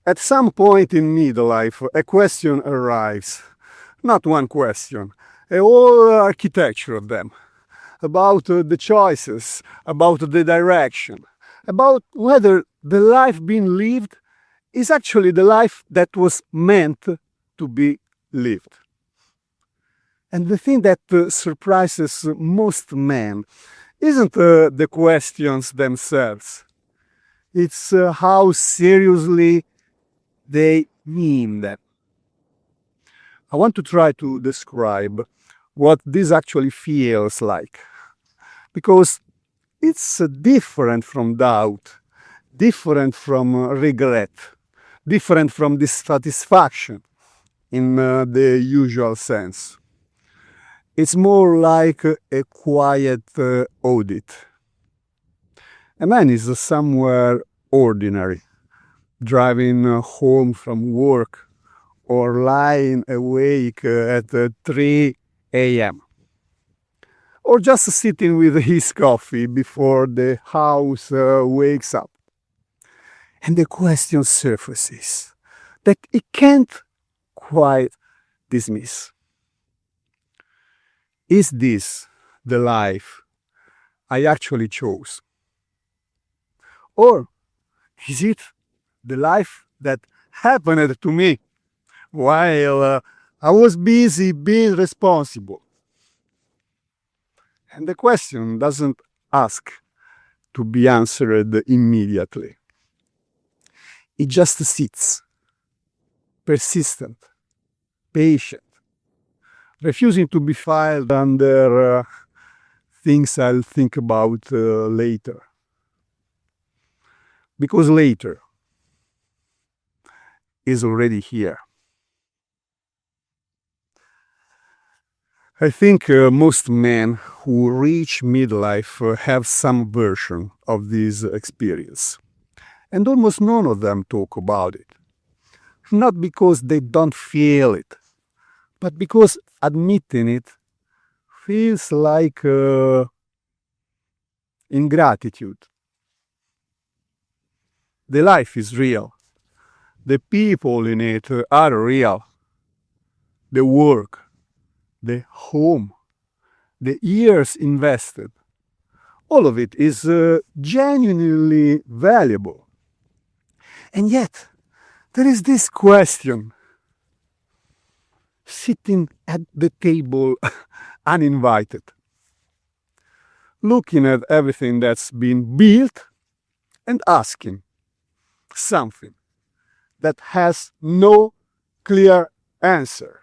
At some point in midlife, a question arrives. Not one question, a whole architecture of them. About the choices, about the direction, about whether the life being lived is actually the life that was meant to be lived. And the thing that surprises most men isn't the questions themselves. It's how seriously they mean them. I want to try to describe what this actually feels like, because it's different from doubt, different from regret, different from dissatisfaction in the usual sense. It's more like a quiet audit. A man is somewhere ordinary, driving home from work or lying awake at 3 a.m. or just sitting with his coffee before the house wakes up. And the question surfaces that it can't quite dismiss. Is this the life I actually chose? Or is it the life that happened to me while I was busy being responsible? And the question doesn't ask to be answered immediately. It just sits, persistent, patient, refusing to be filed under things I'll think about later. Because later is already here. I think most men who reach midlife have some version of this experience. And almost none of them talk about it. Not because they don't feel it, but because admitting it feels like ingratitude. The life is real. The people in it are real. The work, the home, the years invested, all of it is genuinely valuable. And yet, there is this question, sitting at the table uninvited, looking at everything that's been built and asking something that has no clear answer.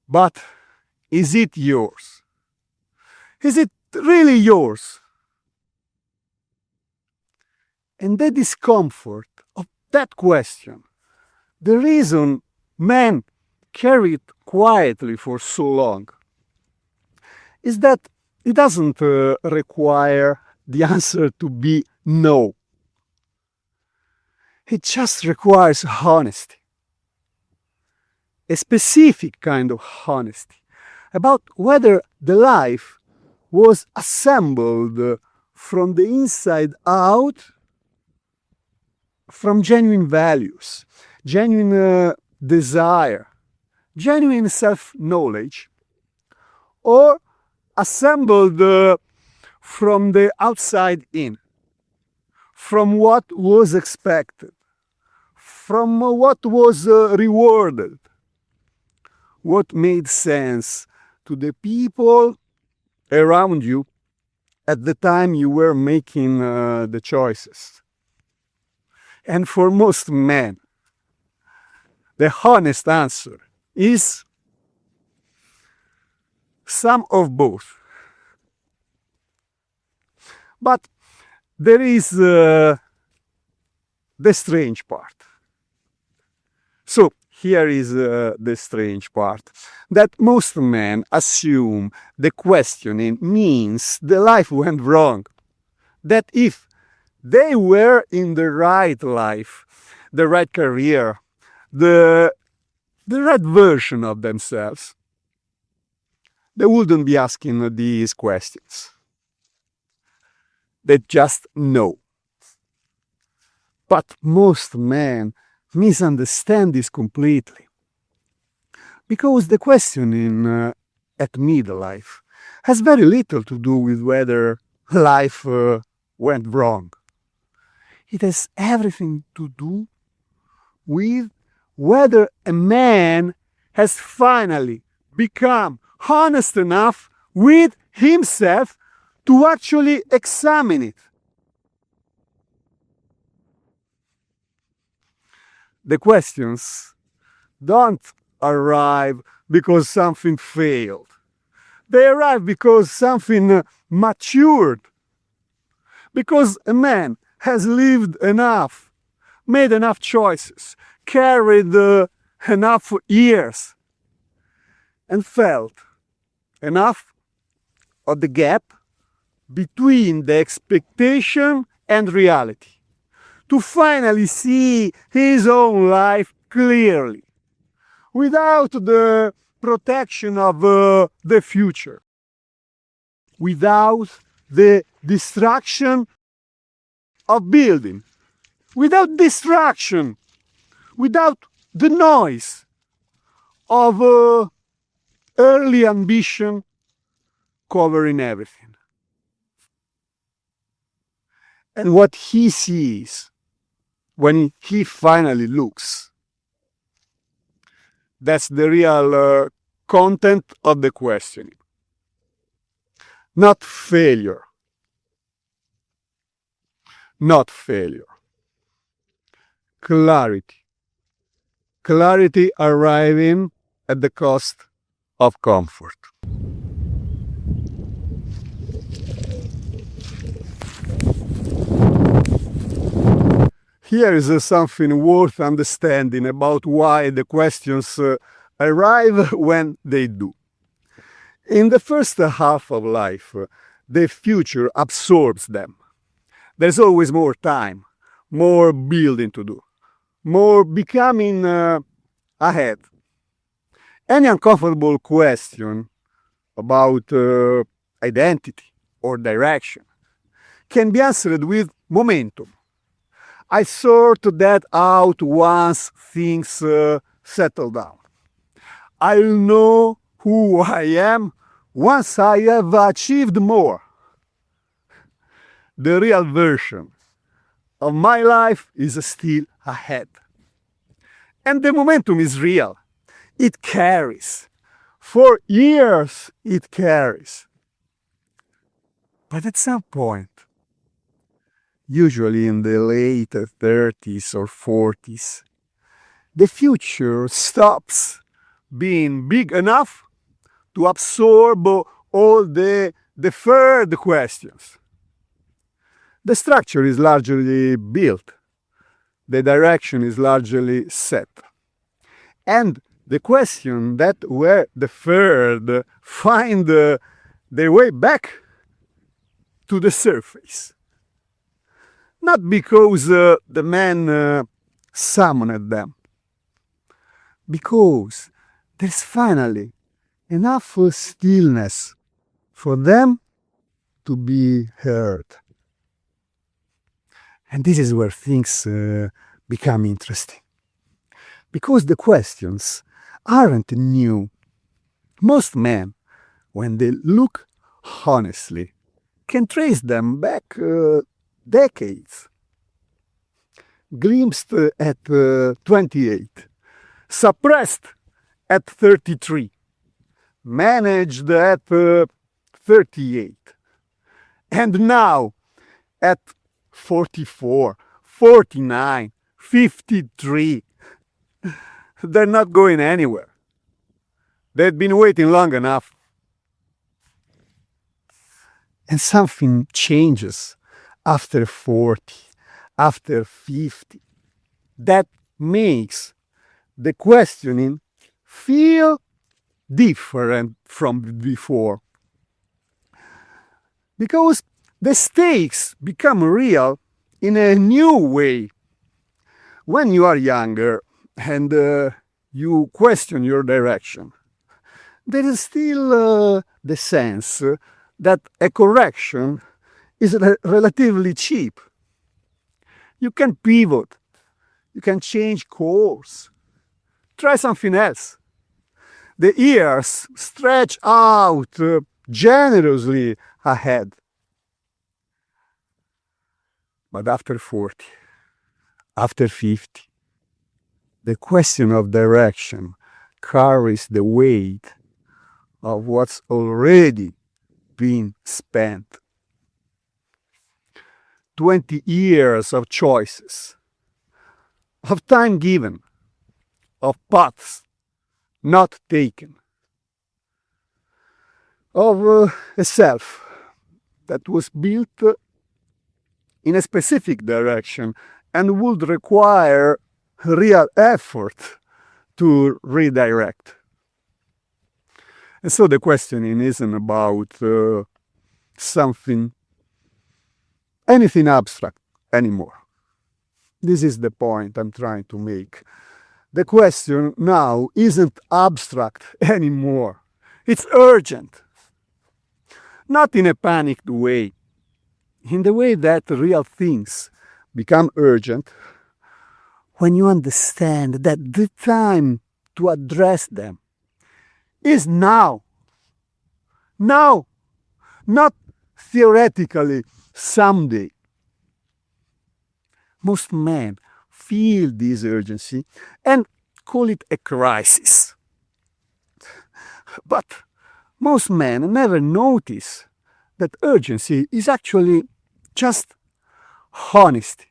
But is it yours? Is it really yours? And the discomfort of that question, the reason men carry it quietly for so long, is that it doesn't require the answer to be no. It just requires honesty. A specific kind of honesty about whether the life was assembled from the inside out, from genuine values, genuine desire, genuine self-knowledge, or assembled from the outside in, from what was expected, from what was rewarded, what made sense to the people around you at the time you were making the choices. And for most men, the honest answer is some of both. But there is the strange part. So here is the strange part, that most men assume the questioning means the life went wrong. That if they were in the right life, the right career, the right version of themselves, they wouldn't be asking these questions. They just know. But most men misunderstand this completely. Because the questioning at midlife has very little to do with whether life went wrong. It has everything to do with whether a man has finally become honest enough with himself to actually examine it. The questions don't arrive because something failed. They arrive because something matured. Because a man has lived enough, made enough choices, carried enough years, and felt enough of the gap between the expectation and reality to finally see his own life clearly, without the protection of the future, without the distraction of building, without distraction, without the noise of early ambition covering everything. And what he sees when he finally looks, that's the real content of the questioning. Not failure. Not failure. Clarity. Clarity arriving at the cost of comfort. Here is something worth understanding about why the questions arrive when they do. In the first half of life, the future absorbs them. There's always more time, more building to do, more becoming ahead. Any uncomfortable question about identity or direction can be answered with momentum. I sort that out once things settle down. I'll know who I am once I have achieved more. The real version of my life is still ahead. And the momentum is real. It carries. For years it carries. But at some point, usually in the late 30s or 40s, the future stops being big enough to absorb all the deferred questions. The structure is largely built. The direction is largely set. And the questions that were deferred find their way back to the surface. Not because the man summoned them, because there's finally enough stillness for them to be heard. And this is where things become interesting. Because the questions aren't new. Most men, when they look honestly, can trace them back decades. Glimpsed at 28, suppressed at 33, managed at 38, and now at 44, 49, 53. They're not going anywhere. They've been waiting long enough. And something changes after 40, after 50. That makes the questioning feel different from before. Because the stakes become real in a new way. When you are younger and you question your direction, there is still the sense that a correction is relatively cheap. You can pivot. You can change course. Try something else. The years stretch out generously ahead. But after 40, after 50, the question of direction carries the weight of what's already been spent. 20 years of choices, of time given, of paths not taken, of a self that was built in a specific direction and would require real effort to redirect. And so the questioning isn't about anything abstract anymore. This is the point I'm trying to make. The question now isn't abstract anymore. It's urgent. Not in a panicked way, in the way that real things become urgent when you understand that the time to address them is now. Now, not theoretically someday. Most men feel this urgency and call it a crisis. But most men never notice that urgency is actually just honesty,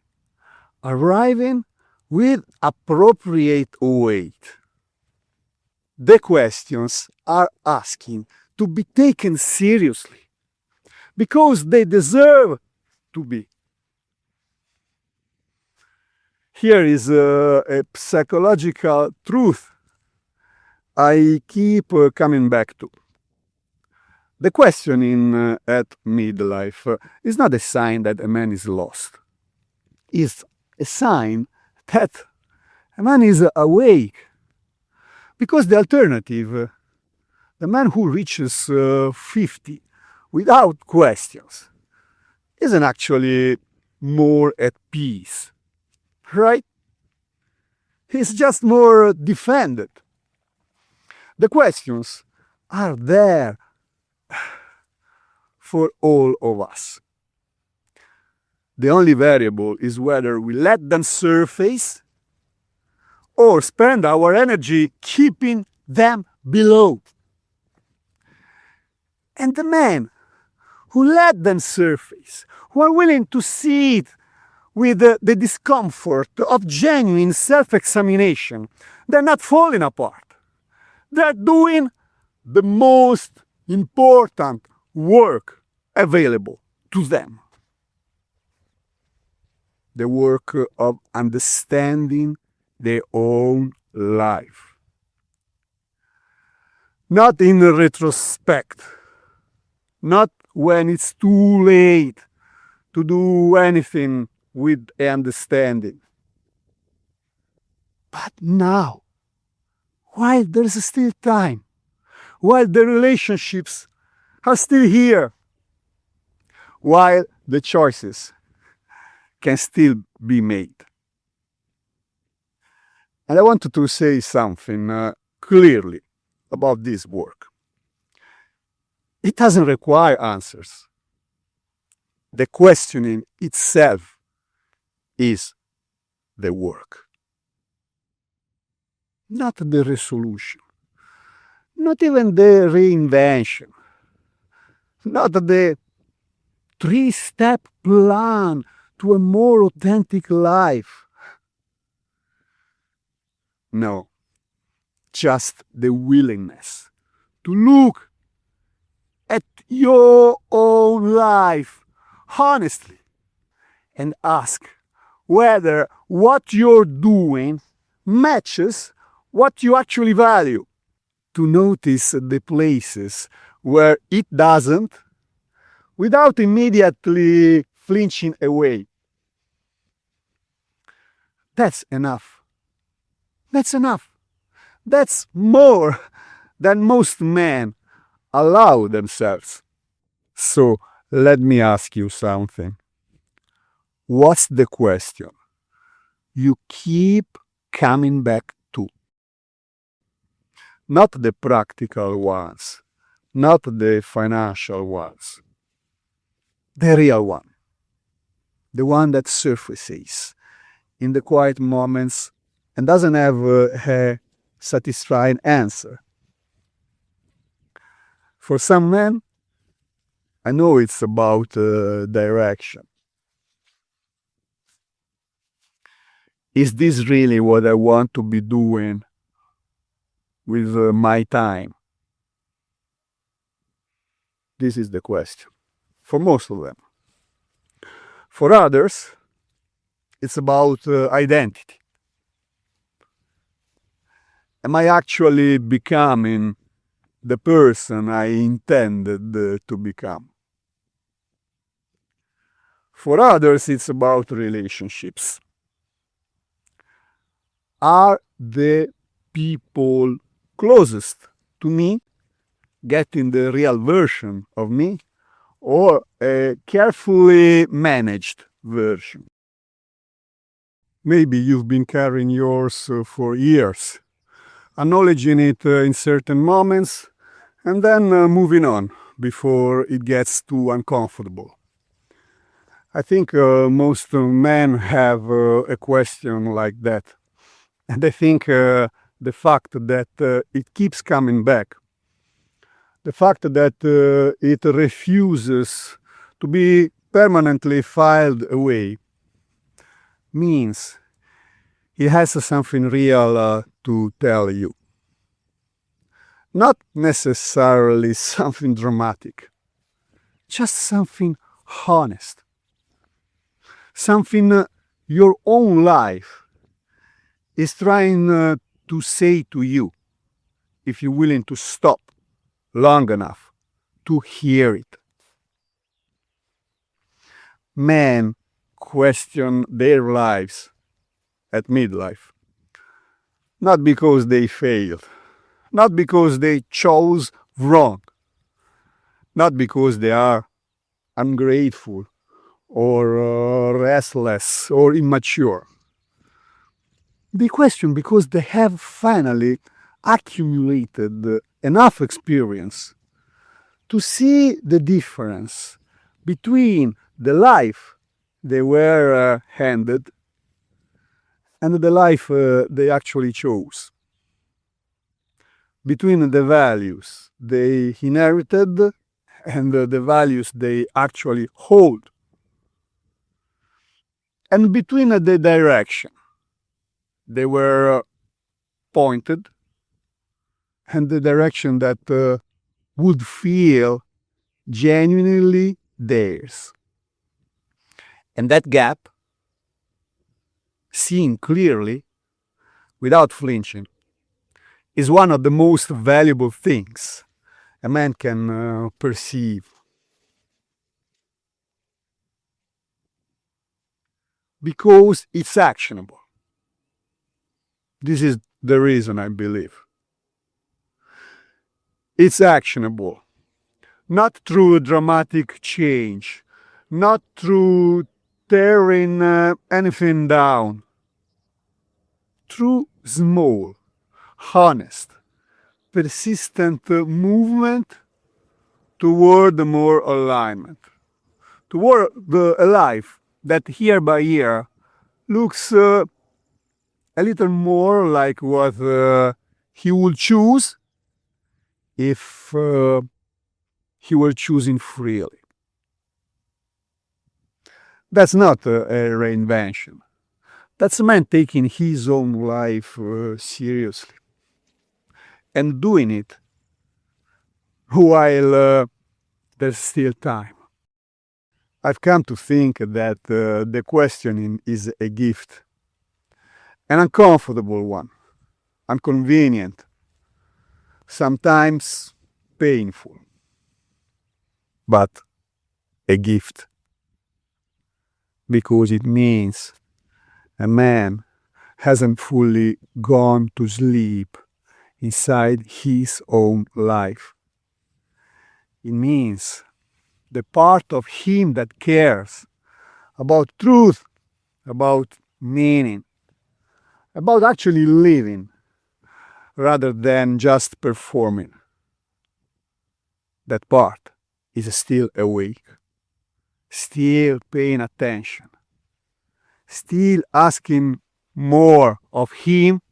arriving with appropriate weight. The questions are asking to be taken seriously because they deserve to be. Here is a psychological truth I keep coming back to. The questioning at midlife is not a sign that a man is lost. It's a sign that a man is awake. Because the alternative, the man who reaches 50 without questions, isn't actually more at peace, right? He's just more defended. The questions are there for all of us. The only variable is whether we let them surface or spend our energy keeping them below. And the men who let them surface, who are willing to see it with the discomfort of genuine self-examination, they're not falling apart. They're doing the most important work available to them. The work of understanding their own life. Not in retrospect, not when it's too late to do anything with understanding, but now, while there's still time, while the relationships are still here, while the choices can still be made. And I wanted to say something clearly about this work. It doesn't require answers. The questioning itself is the work. Not the resolution. Not even the reinvention. Not the 3-step plan to a more authentic life. No, just the willingness to look at your own life honestly and ask whether what you're doing matches what you actually value. To notice the places where it doesn't without immediately flinching away. That's enough. That's enough. That's more than most men allow themselves. So let me ask you something. What's the question you keep coming back to. Not the practical ones, not the financial ones, the real one, the one that surfaces in the quiet moments and doesn't have a satisfying answer. For some men, I know it's about direction. Is this really what I want to be doing with my time? This is the question. For most of them. For others, it's about identity. Am I actually becoming the person I intended to become? For others, it's about relationships. Are the people closest to me getting the real version of me, or a carefully managed version? Maybe you've been carrying yours for years, acknowledging it in certain moments, and then moving on before it gets too uncomfortable. I think most men have a question like that. And I think the fact that it keeps coming back, the fact that it refuses to be permanently filed away, means it has something real to tell you. Not necessarily something dramatic, just something honest. Something your own life is trying to say to you, if you're willing to stop long enough to hear it. Men question their lives at midlife, not because they failed, not because they chose wrong, not because they are ungrateful or restless or immature. They question because they have finally accumulated enough experience to see the difference between the life they were handed and the life they actually chose. Between the values they inherited and the values they actually hold. And between the direction they were pointed and the direction that would feel genuinely theirs. And that gap, seen clearly, without flinching, is one of the most valuable things a man can perceive. Because it's actionable. This is the reason I believe. It's actionable. Not through a dramatic change, not through tearing anything down. Through small, honest, persistent movement toward more alignment. Toward a life that year by year looks a little more like what he would choose if he were choosing freely. That's not a reinvention. That's a man taking his own life seriously and doing it while there's still time. I've come to think that the questioning is a gift, an uncomfortable one, inconvenient, sometimes painful, but a gift, because it means a man hasn't fully gone to sleep inside his own life. It means the part of him that cares about truth, about meaning, about actually living rather than just performing. That part is still awake, still paying attention, still asking more of him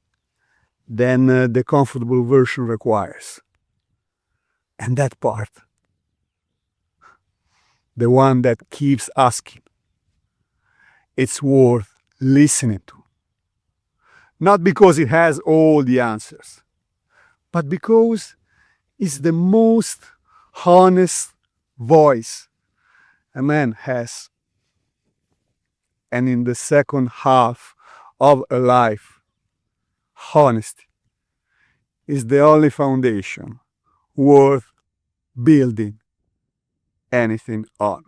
than the comfortable version requires. And that part, the one that keeps asking, it's worth listening to. Not because it has all the answers, but because it's the most honest voice a man has. And in the second half of a life, honesty is the only foundation worth building anything on.